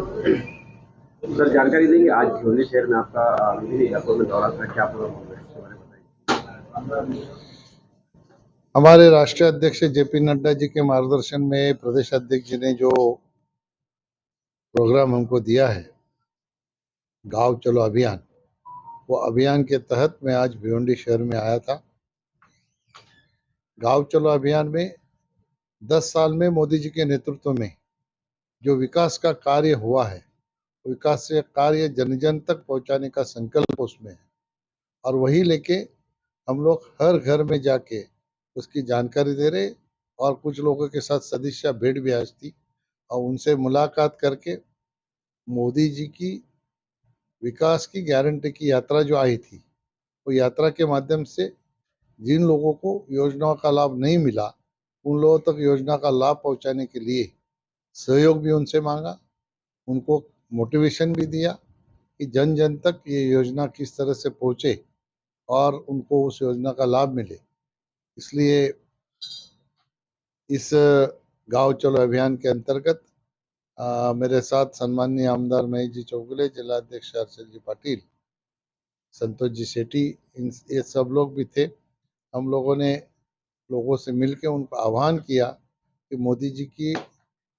Sir जानकारी देंगे, आज भिवंडी शहर में आपका विभिन्न इलाकों में दौरा था, क्या पूरा मामला है, इसके बारे में बताइए। हमारे राष्ट्रीय अध्यक्ष जेपी नड्डा जी के मार्गदर्शन में प्रदेश अध्यक्ष जी ने जो प्रोग्राम हमको दिया है, गांव चलो अभियान, वो अभियान के तहत मैं आज भिवंडी शहर में आया था। गांव चलो अभियान में 10 साल में मोदी जी के नेतृत्व में जो विकास का कार्य हुआ है, विकास से कार्य जन जन तक पहुंचाने का संकल्प उसमें है, और वही लेके हम लोग हर घर में जाके उसकी जानकारी दे रहे। और कुछ लोगों के साथ सदिच्छा भेंट भी आज थी, और उनसे मुलाकात करके मोदी जी की विकास की गारंटी की यात्रा जो आई थी, वो यात्रा के माध्यम से जिन लोगों को योजनाओं का लाभ नहीं मिला, उन लोगों तक योजना का लाभ पहुंचाने के लिए सहयोग भी उनसे मांगा, उनको मोटिवेशन भी दिया कि जन जन तक ये योजना किस तरह से पहुंचे और उनको उस योजना का लाभ मिले। इसलिए इस गांव चलो अभियान के अंतर्गत मेरे साथ सम्माननीय आमदार महेश जी चौगुले, जिलाध्यक्ष हर्षल जी पाटिल, संतोष जी सेठी, ये सब लोग भी थे। हम लोगों ने लोगों से मिलकर उनको आह्वान किया कि मोदी जी की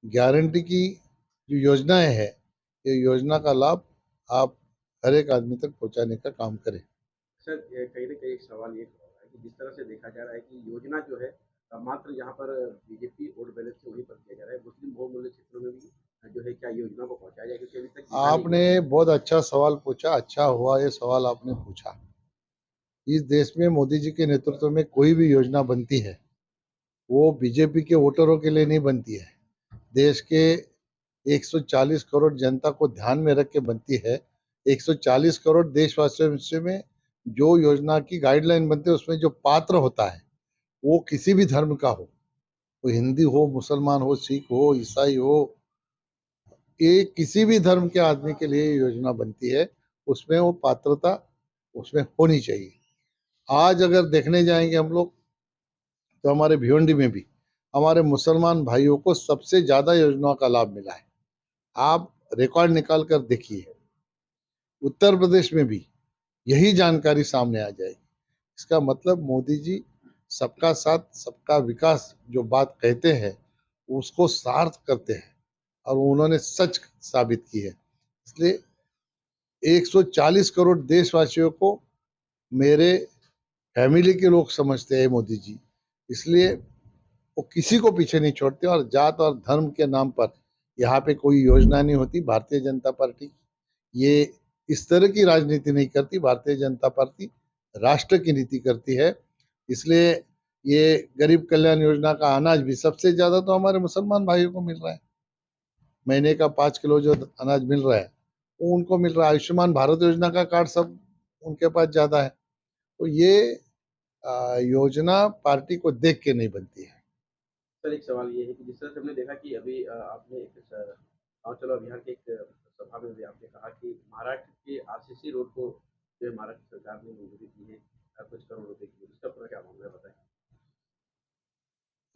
गारंटी की जो योजनाएं हैं, ये योजना का लाभ आप हर एक आदमी तक पहुंचाने का काम करें। सर कहीं ना कहीं एक सवाल ये है कि जिस तरह से देखा जा रहा है कि योजना जो है मात्र यहाँ पर बीजेपी वोट बैलेंस से वहीं पर किया जा रहा है, मुस्लिम बहुमूल्य क्षेत्रों में भी जो है क्या योजना को पहुंचाया जाए, क्योंकि अभी तक दिखा नहीं आपने गया। बहुत अच्छा सवाल पूछा, अच्छा हुआ ये सवाल आपने पूछा। इस देश में मोदी जी के नेतृत्व में कोई भी योजना बनती है, वो बीजेपी के वोटरों के लिए नहीं बनती है, देश के 140 करोड़ जनता को ध्यान में रख के बनती है। 140 करोड़ देशवासियों में जो योजना की गाइडलाइन बनती है, उसमें जो पात्र होता है, वो किसी भी धर्म का हो, वो हिंदी हो, मुसलमान हो, सिख हो, ईसाई हो, ये किसी भी धर्म के आदमी के लिए योजना बनती है, उसमें वो पात्रता उसमें होनी चाहिए। आज अगर देखने जाएंगे हम लोग, तो हमारे भिवंडी में भी हमारे मुसलमान भाइयों को सबसे ज्यादा योजनाओं का लाभ मिला है। आप रिकॉर्ड निकाल कर देखिए, उत्तर प्रदेश में भी यही जानकारी सामने आ जाएगी। इसका मतलब मोदी जी सबका साथ सबका विकास जो बात कहते हैं, उसको सार्थ करते हैं, और उन्होंने सच साबित की है। इसलिए 140 करोड़ देशवासियों को मेरे फैमिली के लोग समझते हैं मोदी जी, इसलिए वो किसी को पीछे नहीं छोड़ते। और जात और धर्म के नाम पर यहाँ पे कोई योजना नहीं होती। भारतीय जनता पार्टी ये इस तरह की राजनीति नहीं करती। भारतीय जनता पार्टी राष्ट्र की नीति करती है। इसलिए ये गरीब कल्याण योजना का अनाज भी सबसे ज्यादा तो हमारे मुसलमान भाइयों को मिल रहा है। महीने का 5 किलो जो अनाज मिल रहा है, वो उनको मिल रहा है। आयुष्मान भारत योजना का कार्ड सब उनके पास ज्यादा है। तो ये योजना पार्टी को देख के नहीं बनती है। सर एक सवाल ये है कि जिस तरह से हमने देखा कि अभी आपने एक गाँव चलो अभियान के एक सभा में भी आपने कहा कि महाराष्ट्र के आरसीसी रोड को जो है महाराष्ट्र सरकार ने मंजूरी दी है कुछ करोड़ रुपए की, इसका पूरा क्या मामला है बताएं।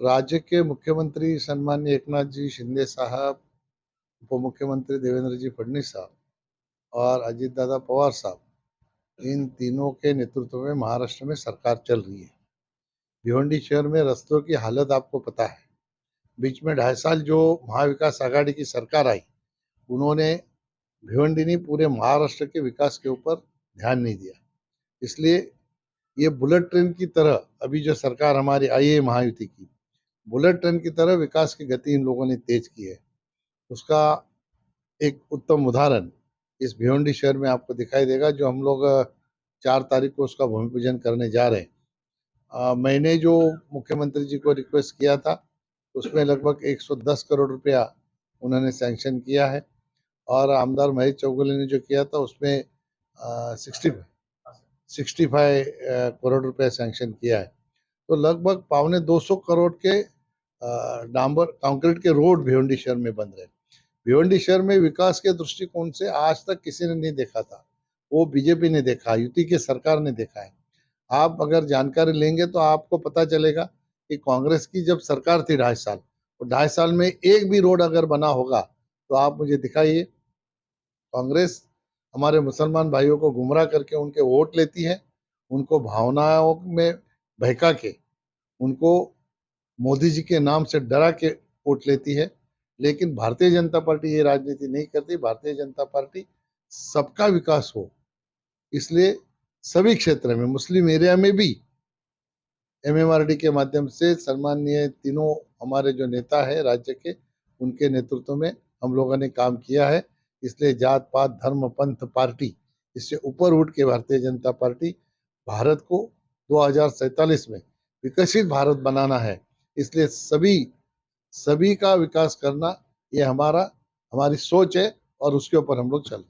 राज्य के मुख्यमंत्री सम्माननीय एकनाथ जी शिंदे साहब, उप मुख्यमंत्री देवेंद्र जी फडणवीस साहब और अजीत दादा पवार साहब, इन तीनों के नेतृत्व में महाराष्ट्र में सरकार चल रही है। भिवंडी शहर में रास्तों की हालत आपको पता है। बीच में 2.5 साल जो महाविकास आघाड़ी की सरकार आई, उन्होंने भिवंडी नहीं पूरे महाराष्ट्र के विकास के ऊपर ध्यान नहीं दिया। इसलिए ये बुलेट ट्रेन की तरह अभी जो सरकार हमारी आई है महायुति की, बुलेट ट्रेन की तरह विकास की गति इन लोगों ने तेज की है। उसका एक उत्तम उदाहरण इस भिवंडी शहर में आपको दिखाई देगा, जो हम लोग 4 तारीख को उसका भूमि पूजन करने जा रहे हैं। मैंने जो मुख्यमंत्री जी को रिक्वेस्ट किया था, उसमें लगभग 110 करोड़ रुपया उन्होंने सैंक्शन किया है, और आमदार महेश चौगुले ने जो किया था उसमें 65 करोड़ रुपया सैंक्शन किया है। तो लगभग 250 करोड़ के डांबर कंक्रीट के रोड भिवंडी शहर में बन रहे हैं। भिवंडी शहर में विकास के दृष्टिकोण से आज तक किसी ने नहीं देखा था, वो बीजेपी ने देखा, यूपी की सरकार ने देखा है। आप अगर जानकारी लेंगे तो आपको पता चलेगा कि कांग्रेस की जब सरकार थी 2.5 साल, और 2.5 साल में एक भी रोड अगर बना होगा तो आप मुझे दिखाइए। कांग्रेस हमारे मुसलमान भाइयों को गुमराह करके उनके वोट लेती है, उनको भावनाओं में बहका के, उनको मोदी जी के नाम से डरा के वोट लेती है। लेकिन भारतीय जनता पार्टी ये राजनीति नहीं करती। भारतीय जनता पार्टी सबका विकास हो, इसलिए सभी क्षेत्र में, मुस्लिम एरिया में भी एमएमआरडी के माध्यम से सम्माननीय तीनों हमारे जो नेता है राज्य के, उनके नेतृत्व में हम लोगों ने काम किया है। इसलिए जात पात धर्म पंथ पार्टी, इससे ऊपर उठ के भारतीय जनता पार्टी भारत को 2047 में विकसित भारत बनाना है। इसलिए सभी सभी का विकास करना ये हमारी सोच है और उसके ऊपर हम लोग चलते हैं।